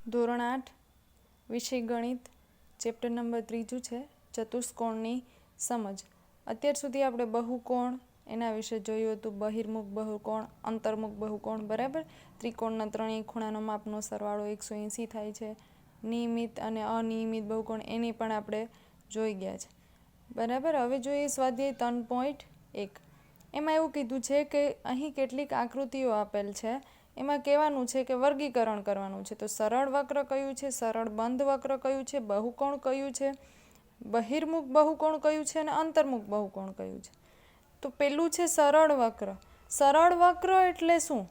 ધોરણ 8 વિષય ગણિત ચેપ્ટર નંબર 3 છે ચતુષ્કોણની સમજ। અત્યાર સુધી આપણે બહુકોણ એના વિશે જોયું હતું, બહિર્મુખ બહુકોણ, અંતર્મુખ બહુકોણ, બરાબર। ત્રિકોણના ત્રણેય ખૂણાનો માપનો સરવાળો 180 થાય છે। નિયમિત અને અનિયમિત બહુકોણ એની પણ આપણે જોઈ ગયા છે, બરાબર। હવે જોઈએ સ્વાધ્યાય 3.1। એમાં એવું કીધું છે કે અહીં કેટલીક આકૃતિઓ આપેલ છે, એમાં કહેવાનું છે કે વર્ગીકરણ કરવાનું છે। તો સરળ વક્ર કયું છે, સરળ બંધ વક્ર કયું છે, બહુકોણ કયું છે, બહિર્મુખ બહુકોણ કયું છે અને અંતર્મુખ બહુકોણ કયું છે। તો પેલું છે સરળ વક્ર। સરળ વક્ર એટલે શું?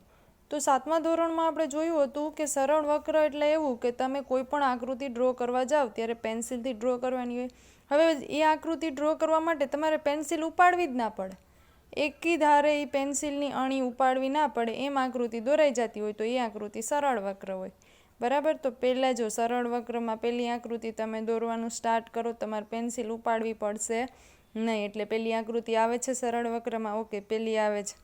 તો 7મા ધોરણમાં આપણે જોયું હતું કે સરળ વક્ર એટલે એવું કે તમે કોઈ પણ આકૃતિ ડ્રો કરવા જાઓ ત્યારે પેન્સિલથી ડ્રો કરવાની હોય। હવે એ આકૃતિ ડ્રો કરવા માટે તમારે પેન્સિલ ઉપાડવી જ ના પડે, એકી ધારે એ પેન્સિલની અણી ઉપાડવી ના પડે એમ આકૃતિ દોરાઈ જતી હોય તો એ આકૃતિ સરળ વક્ર હોય, બરાબર। તો પહેલાં જો સરળ વક્રમાં પહેલી આકૃતિ તમે દોરવાનું સ્ટાર્ટ કરો, તમારે પેન્સિલ ઉપાડવી પડશે નહીં, એટલે પહેલી આકૃતિ આવે છે સરળ વક્રમાં, ઓકે, પહેલી આવે છે।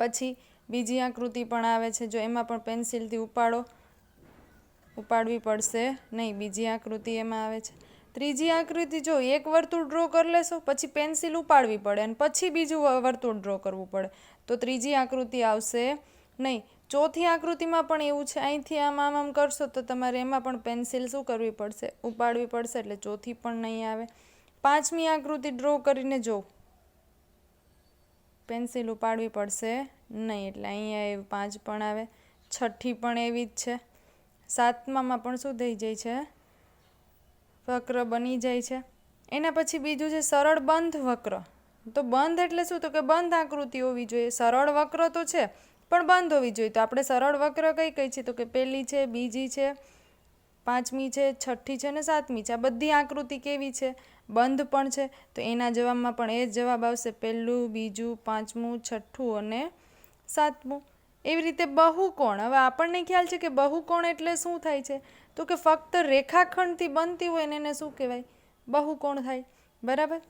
પછી બીજી આકૃતિ પણ આવે છે, જો એમાં પણ પેન્સિલથી ઉપાડવી પડશે નહીં, બીજી આકૃતિ એમાં આવે છે। ત્રીજી આકૃતિ જો એક વર્તુળ ડ્રો કરી લેશો પછી પેન્સિલ ઉપાડવી પડે અને પછી બીજું વર્તુળ ડ્રો કરવું પડે, તો ત્રીજી આકૃતિ આવશે નહીં। ચોથી આકૃતિમાં પણ એવું છે, અહીંથી આમ કરશો તો તમારે એમાં પણ પેન્સિલ શું કરવી પડશે, ઉપાડવી પડશે, એટલે ચોથી પણ નહીં આવે। પાંચમી આકૃતિ ડ્રો કરીને જો પેન્સિલ ઉપાડવી પડશે નહીં, એટલે અહીંયા 5 પણ આવે। છઠ્ઠી પણ એવી જ છે। સાતમામાં પણ શું થઈ જાય છે, વક્ર બની જાય છે। એના પછી બીજું છે સરળ બંધ વક્ર। તો બંધ એટલે શું, તો કે બંધ આકૃતિ હોવી જોઈએ। સરળ વક્ર તો છે પણ બંધ હોવી જોઈએ। તો આપણે સરળ વક્ર કઈ કઈ છે, તો કે પહેલી છે, બીજી છે, પાંચમી છે, છઠ્ઠી છે અને સાતમી છે। આ બધી આકૃતિ કેવી છે, બંધ પણ છે। તો એના જવાબમાં પણ એ જ જવાબ આવશે, પહેલું, બીજું, પાંચમું, છઠ્ઠું અને સાતમું। એવી રીતે બહુકોણ। હવે આપણને ખ્યાલ છે કે બહુકોણ એટલે શું થાય છે, તો કે ફક્ત રેખાખંડથી બનતી હોય ને એને શું કહેવાય, બહુકોણ થાય, બરાબર।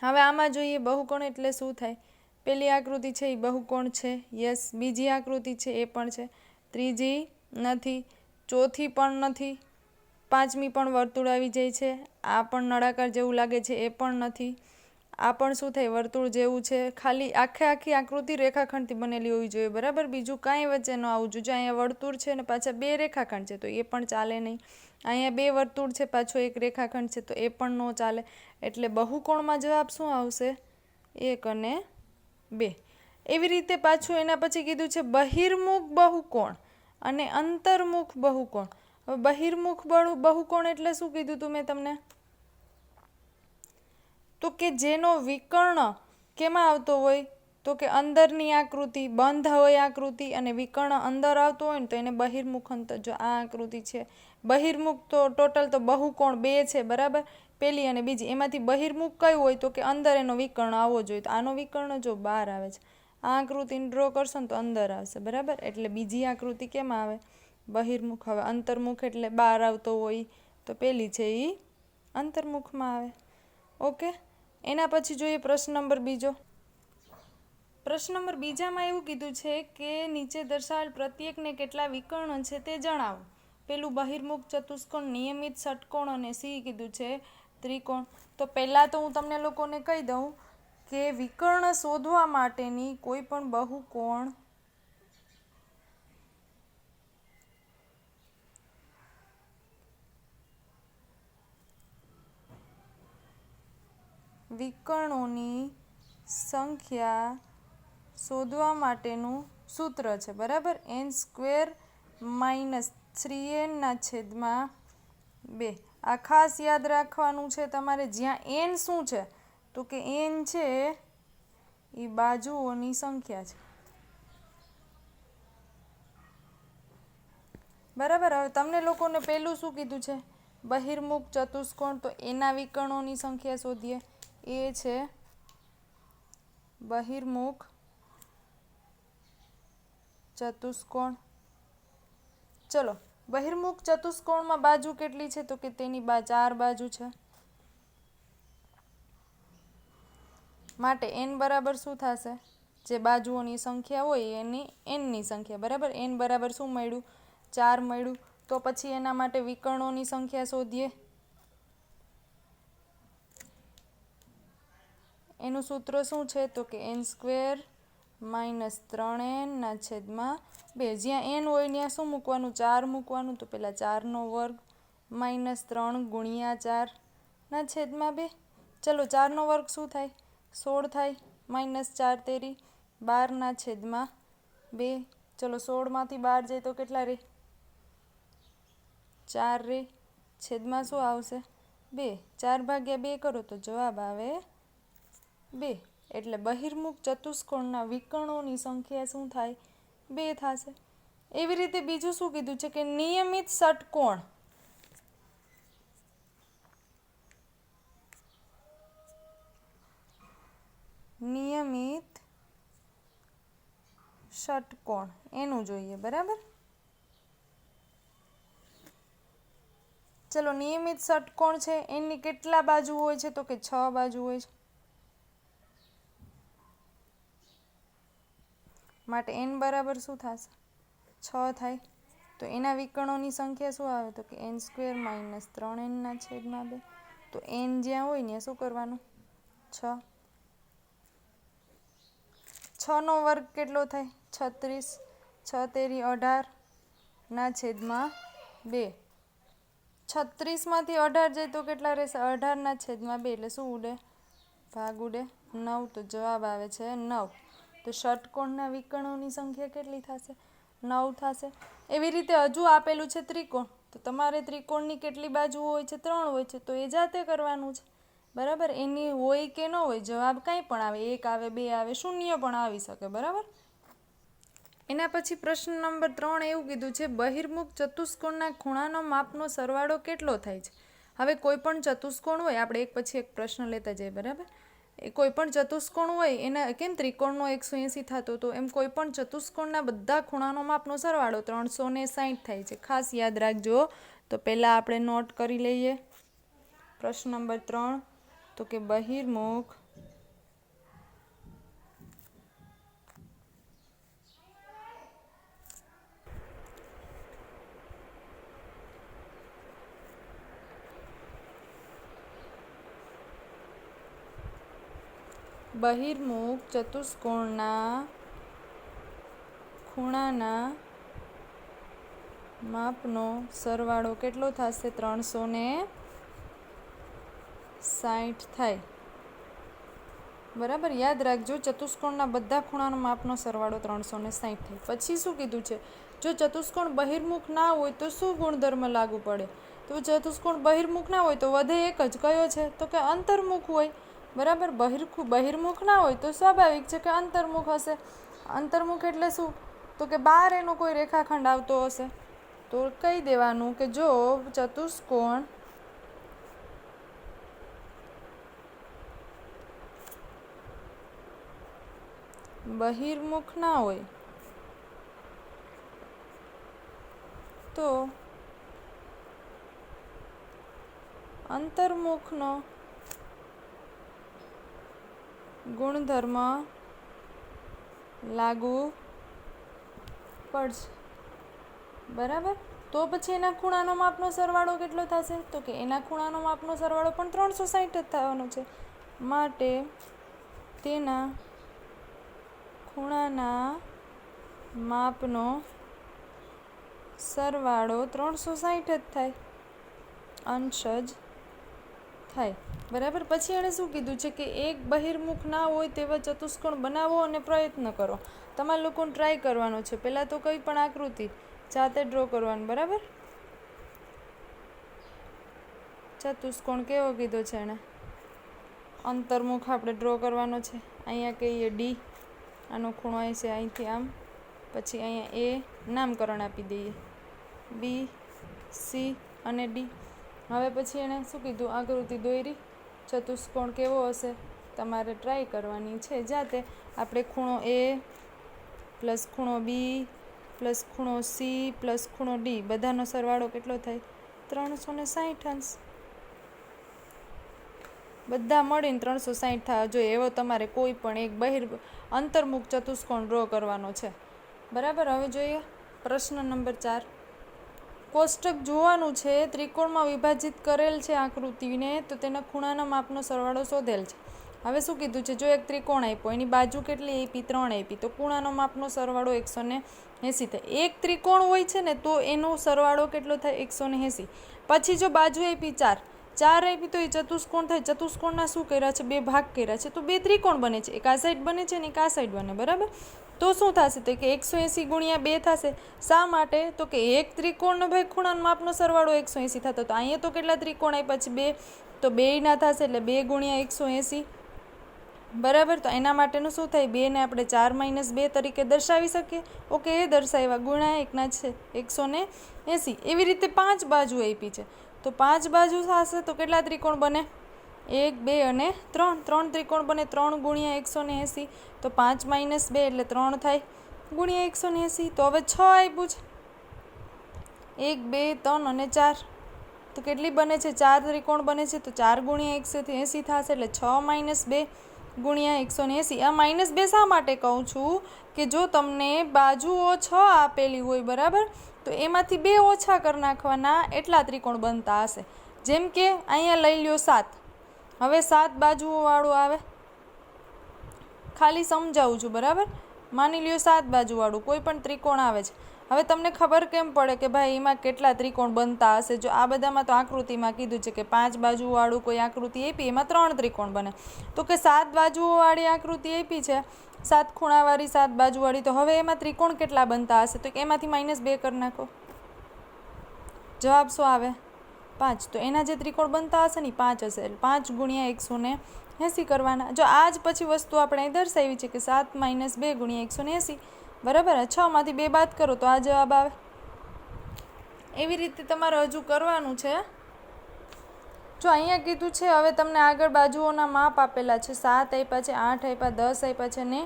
હવે આમાં જોઈએ બહુકોણ એટલે શું થાય। પહેલી આકૃતિ છે એ બહુકોણ છે, યસ। બીજી આકૃતિ છે એ પણ છે, ત્રીજી નથી, ચોથી પણ નથી, પાંચમી પણ વર્તુળ આવી જાય છે, આ પણ નળાકાર જેવું લાગે છે એ પણ નથી, આ પણ શું થાય, વર્તુળ જેવું છે। ખાલી આખી આકૃતિ રેખાખંડથી બનેલી હોવી જોઈએ, બરાબર, બીજું કાંઈ વચ્ચે ન આવવું જોઈએ। અહીંયા વર્તુળ છે ને પાછા 2 રેખાખંડ છે તો એ પણ ચાલે નહીં, અહીંયા 2 વર્તુળ છે પાછો 1 રેખાખંડ છે તો એ પણ ન ચાલે। એટલે બહુકોણમાં જવાબ શું આવશે, 1 અને 2। એવી રીતે પાછું એના પછી કીધું છે બહિર્મુખ બહુકોણ અને અંતર્મુખ બહુકોણ। હવે બહિર્મુખ બહુકોણ એટલે શું કીધું તું મેં તમને, તો કે જેનો વિકર્ણ કેમાં આવતો હોય, તો કે અંદરની આકૃતિ બંધ હોય આકૃતિ અને વિકર્ણ અંદર આવતો હોય ને તો એને બહિર્મુખ અંતર। જો આ આકૃતિ છે બહિર્મુખ, તો ટોટલ તો બહુકોણ 2 છે, બરાબર, પહેલી અને બીજી। એમાંથી બહિર્મુખ કયું હોય, તો કે અંદર એનો વિકર્ણ આવવો જોઈએ, તો આનો વિકર્ણ જો બહાર આવે છે, આ આકૃતિને ડ્રો કરશો ને તો અંદર આવશે, બરાબર, એટલે બીજી આકૃતિ કેમાં આવે, બહિર્મુખ। હવે અંતર્મુખ એટલે બહાર આવતો હોય, તો પહેલી છે એ અંતર્મુખમાં આવે, ઓકે। એના પછી જોઈએ પ્રશ્ન નંબર બીજો। પ્રશ્ન નંબર બીજામાં એવું કીધું છે કે નીચે દર્શાવેલ પ્રત્યેકને કેટલા વિકર્ણ છે તે જણાવો। પેલું બહિર્મુખ ચતુષ્કોણ, નિયમિત ષટકોણ અને સી કીધું છે ત્રિકોણ। તો પહેલાં તો હું તમને લોકોને કહી દઉં કે વિકર્ણ શોધવા માટેની કોઈ પણ બહુકોણ વિકર્ણોની સંખ્યા શોધવા માટેનું સૂત્ર છે, બરાબર, n² - 3n/2। આ ખાસ યાદ રાખવાનું છે તમારે। જ્યાં n શું છે, તો કે n છે એ બાજુઓની સંખ્યા છે, બરાબર। હવે તમને લોકોને પહેલું શું કીધું છે, બહિર્મુખ ચતુષ્કોણ, તો એના વિકર્ણોની સંખ્યા શોધીએ। એ છે બહિર્મુખ ચતુષ્કોણ। ચલો, બહિર્મુખ ચતુષ્કોણમાં બાજુ કેટલી છે, તો કે તેની 4 બાજુ છે, માટે n બરાબર શું થશે, જે બાજુઓની સંખ્યા હોય એની n ની સંખ્યા, બરાબર। n બરાબર શું મળ્યું, 4 મળ્યું। તો પછી એના માટે વિકર્ણોની સંખ્યા શોધીએ. એનું સૂત્ર શું છે? તો કે n² - 3n/2. જ્યાં n હોય ત્યાં શું મૂકવાનું? 4 મૂકવાનું. તો પહેલાં 4નો વર્ગ -3 × 4/2. ચલો 4નો વર્ગ શું થાય? 16 થાય. -4 તેરી 12/2. ચલો 16માંથી 12 જાય તો કેટલા રહે? 4 રહે. છેદમાં શું આવશે? 2. 4/2 કરો તો જવાબ આવે 2. એટલે બહિર્મુખ ચતુષ્કોણના વિકર્ણોની સંખ્યા શું થાય? 2 થશે. એવી રીતે બીજું શું કીધું છે કે નિયમિત ષટકોણ. નિયમિત ષટકોણ એનું જોઈએ. બરાબર. ચલો નિયમિત ષટકોણ છે એની કેટલા બાજુ હોય છે? તો કે 6 બાજુ હોય છે. માટે n બરાબર શું થશે? 6 થાય. તો એના વિકર્ણોની સંખ્યા શું આવે? તો કે n² - 3n/2. તો n જ્યાં હોય ત્યાં શું કરવાનું? 6. 6નો વર્ગ કેટલો થાય? 36. 6 તેરી 18/2. 36માંથી 18 જાય તો કેટલા રહેશે? 18/2. એટલે શું ઉડે? ભાગ ઉડે. 9. તો જવાબ આવે છે 9. તો ષટકોણના વિકર્ણોની સંખ્યા કેટલી થશે? 9 થશે. એવી રીતે હજુ આપેલું છે ત્રિકોણ. તો તમારે ત્રિકોણની કેટલી બાજુ હોય છે? 3 હોય છે. તો એ જાતે કરવાનું છે. બરાબર. એની હોય કે ન હોય, જવાબ કંઈ પણ આવે. 1 આવે, 2 આવે, 0 પણ આવી શકે. બરાબર. એના પછી પ્રશ્ન નંબર 3 એવું કીધું છે બહિર્મુખ ચતુષ્કોણના ખૂણાનો માપનો સરવાળો કેટલો થાય છે? હવે કોઈ પણ ચતુષ્કોણ હોય, આપણે એક પછી એક પ્રશ્ન લેતા જઈએ. બરાબર. એ કોઈ પણ ચતુષ્કોણ હોય એના કેમ ત્રિકોણનો 180 થતો તો એમ કોઈ પણ ચતુષ્કોણના બધા ખૂણાનો માપનો સરવાળો 360 થાય છે. ખાસ યાદ રાખજો. તો પહેલાં આપણે નોટ કરી લઈએ. પ્રશ્ન નંબર 3 તો કે બહિર્મુખ ચતુષ્કોણના ખૂણાના માપનો સરવાળો કેટલો થશે? 360 થાય. બરાબર. યાદ રાખજો ચતુષ્કોણના બધા ખૂણાનો માપનો સરવાળો 360 થાય. પછી શું કીધું છે? જો ચતુષ્કોણ બહિર્મુખ ના હોય તો શું ગુણધર્મ લાગુ પડે? તો ચતુષ્કોણ બહિર્મુખ ના હોય તો વધે એક જ. કયો છે? તો કે અંતર્મુખ હોય. બરાબર. બહિર્મુખ ના હોય તો સ્વાભાવિક છે કે અંતર્મુખ હશે. અંતર્મુખ એટલે શું? તો કે બહાર એનો કોઈ રેખાખંડ આવતો હશે. તો કહી દેવાનું કે જો ચતુષ્કોણ બહિર્મુખ ના હોય તો અંતર્મુખનો ગુણધર્મ લાગુ પડશે. બરાબર. તો પછી એના ખૂણાનો માપનો સરવાળો કેટલો થશે? તો કે એના ખૂણાનો માપનો સરવાળો પણ 360 જ થવાનો છે. માટે તેના ખૂણાના માપનો સરવાળો 360 જ થાય. અંશ જ થાય. બરાબર. પછી એણે શું કીધું છે કે એક બહિર્મુખ ના હોય તેવા ચતુષ્કોણ બનાવો અને પ્રયત્ન કરો. તમારે લોકોને ટ્રાય કરવાનો છે. પહેલાં તો કંઈ પણ આકૃતિ જાતે ડ્રો કરવાનું. બરાબર. ચતુષ્કોણ કેવો કીધો છે એણે? અંતર્મુખ આપણે ડ્રો કરવાનો છે. અહીંયા કહીએ ડી. આનો ખૂણો અહીં છે અહીંથી આમ. પછી અહીંયા એ નામકરણ આપી દઈએ. બી, સી અને ડી. હવે પછી એણે શું કીધું? આકૃતિ દોરી. ચતુષ્કોણ કેવો હશે? તમારે ટ્રાય કરવાની છે જાતે. આપણે ખૂણો એ પ્લસ ખૂણો બી પ્લસ ખૂણો સી પ્લસ ખૂણો ડી બધાનો સરવાળો કેટલો થાય? 360 અંશ. બધા મળીને 360 થવા જોઈએ. એવો તમારે કોઈ પણ એક અંતર્મુખ ચતુષ્કોણ ડ્રો કરવાનો છે. બરાબર. હવે જોઈએ પ્રશ્ન નંબર 4. કોષ્ટક જોવાનું છે, ત્રિકોણમાં વિભાજિત કરેલ છે આકૃતિને, તો તેના ખૂણાના માપનો સરવાળો શોધેલ છે. હવે શું કીધું છે, જો એક ત્રિકોણ આપ્યો, એની બાજુ કેટલી આપી, 3 આપી, તો ખૂણાનો માપનો સરવાળો 180 થાય. એક ત્રિકોણ હોય છે ને તો એનો સરવાળો કેટલો થાય, 180. પછી જો બાજુ આપી 4 આપી તો એ ચતુષ્કોણ થાય. ચતુષ્કોણના શું કર્યા છે, 2 ભાગ કર્યા છે, તો 2 ત્રિકોણ બને છે. એક આ સાઈડ બને છે ને એક આ સાઈડ બને, બરાબર. તો શું થશે, તો કે 180 ગુણ્યા 2 થશે. શા માટે, તો કે એક ત્રિકોણનો ભાઈ ખૂણાનો માપનો સરવાળો 180 થતો. તો અહીંયા તો કેટલા ત્રિકોણ આપ્યા છે, 2, તો 2 ના થશે, એટલે 2 ગુણ્યા 180, બરાબર. તો એના માટેનું શું થાય, 2 ને આપણે 4 - 2 તરીકે દર્શાવી શકીએ. ઓકે, એ દર્શાવ્યા. ગુણ્યા 1 ના છે 180. એવી રીતે 5 બાજુ આપી છે, તો 5 બાજુ થશે તો કેટલા ત્રિકોણ બને, 1, 2 અને 3. 3 ત્રિકોણ બને. 3 ગુણ્યા 180, તો 5 - 2 એટલે 3 થાય, ગુણ્યા 180. તો હવે 6 આપ્યું છે, 1, 2, 3 અને 4, તો કેટલી બને છે, 4 ત્રિકોણ બને છે. તો 4 ગુણ્યા 180 થશે, એટલે 6 - 2 ગુણ્યા 180. આ -2 શા માટે કહું છું, કે જો તમને બાજુઓ 6 આપેલી હોય, બરાબર, તો એમાંથી 2 ઓછા કરી નાખવાના, એટલા ત્રિકોણ બનતા હશે. જેમ કે અહીંયા લઈ લ્યો 7. હવે 7 બાજુઓવાળું આવે, ખાલી સમજાવું છું, બરાબર. માની લ્યો 7 બાજુવાળું કોઈ પણ ત્રિકોણ આવે છે. હવે તમને ખબર કેમ પડે કે ભાઈ એમાં કેટલા ત્રિકોણ બનતા હશે, જો આ બધામાં તો આકૃતિમાં કીધું છે કે 5 બાજુવાળું કોઈ આકૃતિ આપી, એમાં 3 ત્રિકોણ બને. તો કે 7 બાજુઓવાળી આકૃતિ આપી છે, 7 ખૂણાવાળી, 7 બાજુવાળી, તો હવે એમાં ત્રિકોણ કેટલા બનતા હશે, તો કે એમાંથી -2 કરી નાખો, જવાબ શું આવે, 5. તો એના જે ત્રિકોણ બનતા હશે ને 5 હશે, એટલે 5 ગુણ્યા 180 કરવાના. જો આ જ પછી વસ્તુ આપણે અહીં દર્શાવી છે કે 7 - 2 ગુણ્યા 180, બરાબર. 6 માંથી 2 બાદ કરો તો આ જવાબ આવે. એવી રીતે તમારે હજુ કરવાનું છે. જો અહીંયા કીધું છે, હવે તમને આગળ બાજુઓના માપ આપેલા છે, 7 આપ્યા છે, 8 આપ્યા, 10 આપ્યા છે ને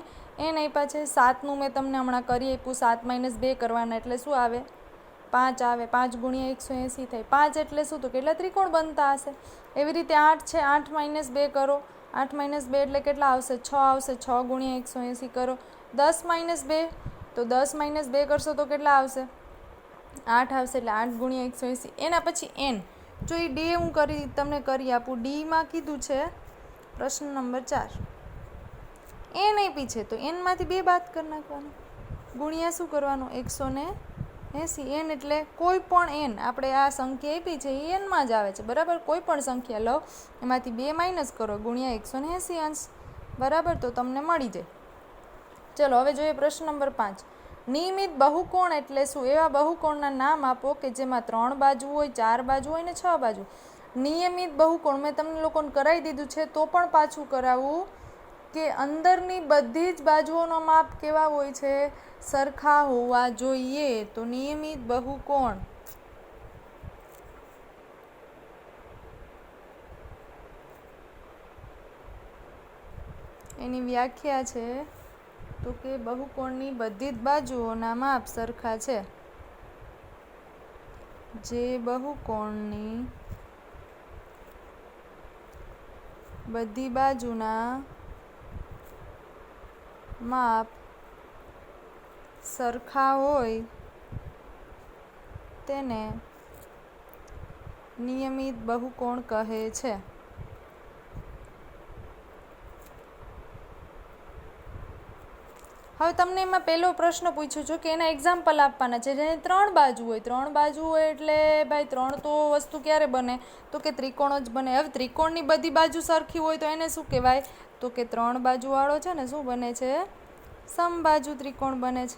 n આપ્યા છે. 7નું મેં તમને હમણાં કરી આપ્યું, 7 - 2 કરવાના એટલે શું આવે, 5 આવે. 5 ગુણ્યા 180 થાય. 5 એટલે શું, તો કેટલા ત્રિકોણ બનતા હશે. એવી રીતે 8 છે, 8 - 2 કરો, 8 - 2 એટલે કેટલા આવશે, 6 આવશે. 6 ગુણ્યા 180 કરો. 10 - 2, તો 10 - 2 કરશો તો કેટલા આવશે, 8 આવશે, એટલે 8 ગુણ્યા 180. એના પછી n. જો એ ડી હું તમને કરી આપું, ડીમાં કીધું છે પ્રશ્ન નંબર 4, n આપી છે, તો nમાંથી 2 બાદ કરી નાખવાનું, ગુણ્યા શું કરવાનું, 180. n એટલે કોઈ પણ n, આપણે આ સંખ્યા આપી છે એ એનમાં જ આવે છે, બરાબર. કોઈ પણ સંખ્યા લો, એમાંથી 2 માઇનસ કરો, ગુણ્યા 180 અંશ, બરાબર. તો તમને મળી જાય. ચલો હવે જોઈએ પ્રશ્ન નંબર 5. નિયમિત બહુકોણ એટલે શું, એવા બહુકોણના નામ આપો કે જેમાં 3 બાજુ હોય, 4 બાજુ હોય ને 6 બાજુ. નિયમિત બહુકોણ મેં તમને લોકોને કરાવી દીધું છે, તો પણ પાછું કરાવું કે અંદરની બધી જ બાજુઓનો માપ કેવા હોય છે, સરખા હોવા જોઈએ. તો નિયમિત બહુકોણ એની વ્યાખ્યા છે, તો કે બહુકોણની બધી જ બાજુઓના માપ સરખા છે. જે બહુકોણની બધી બાજુના માપ સરખા હોય તેને નિયમિત બહુકોણ કહે છે. હવે તમને એમાં પહેલો પ્રશ્ન પૂછ્યો છે કે એના એક્ઝામ્પલ આપવાના છે, જેને 3 બાજુ હોય. 3 બાજુ હોય એટલે ભાઈ 3 તો વસ્તુ ક્યારે બને, તો કે ત્રિકોણ જ બને. હવે ત્રિકોણની બધી બાજુ સરખી હોય તો એને શું કહેવાય, તો કે 3 બાજુવાળો છે ને શું બને છે, સમબાજુ ત્રિકોણ બને છે.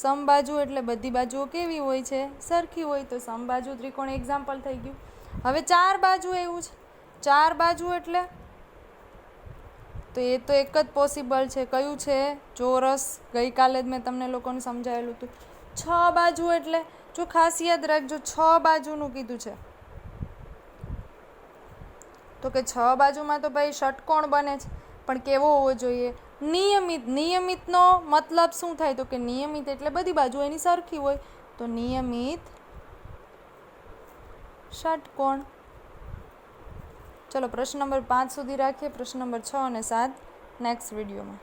સમબાજુ એટલે બધી બાજુઓ કેવી હોય છે, સરખી હોય, તો સમબાજુ ત્રિકોણ એક્ઝામ્પલ થઈ ગયું. હવે 4 બાજુ એવું છે, 4 બાજુ એટલે તો એ તો એક જ પોસિબલ છે, કયું છે, ચોરસ. ગઈકાલે જ મેં તમને લોકોને સમજાવેલું હતું. 6 બાજુ એટલે જો ખાસ યાદ રાખજો, 6 બાજુનું કીધું છે, તો કે 6 બાજુમાં તો ભાઈ ષટકોણ બને છે, પણ કેવો હોવો જોઈએ, નિયમિત. નિયમિતનો મતલબ શું થાય, તો કે નિયમિત એટલે બધી બાજુ એની સરખી હોય, તો નિયમિત ષટકોણ. ચલો પ્રશ્ન નંબર 5 સુધી રાખીએ. પ્રશ્ન નંબર 6 અને 7 નેક્સ્ટ વિડીયોમાં.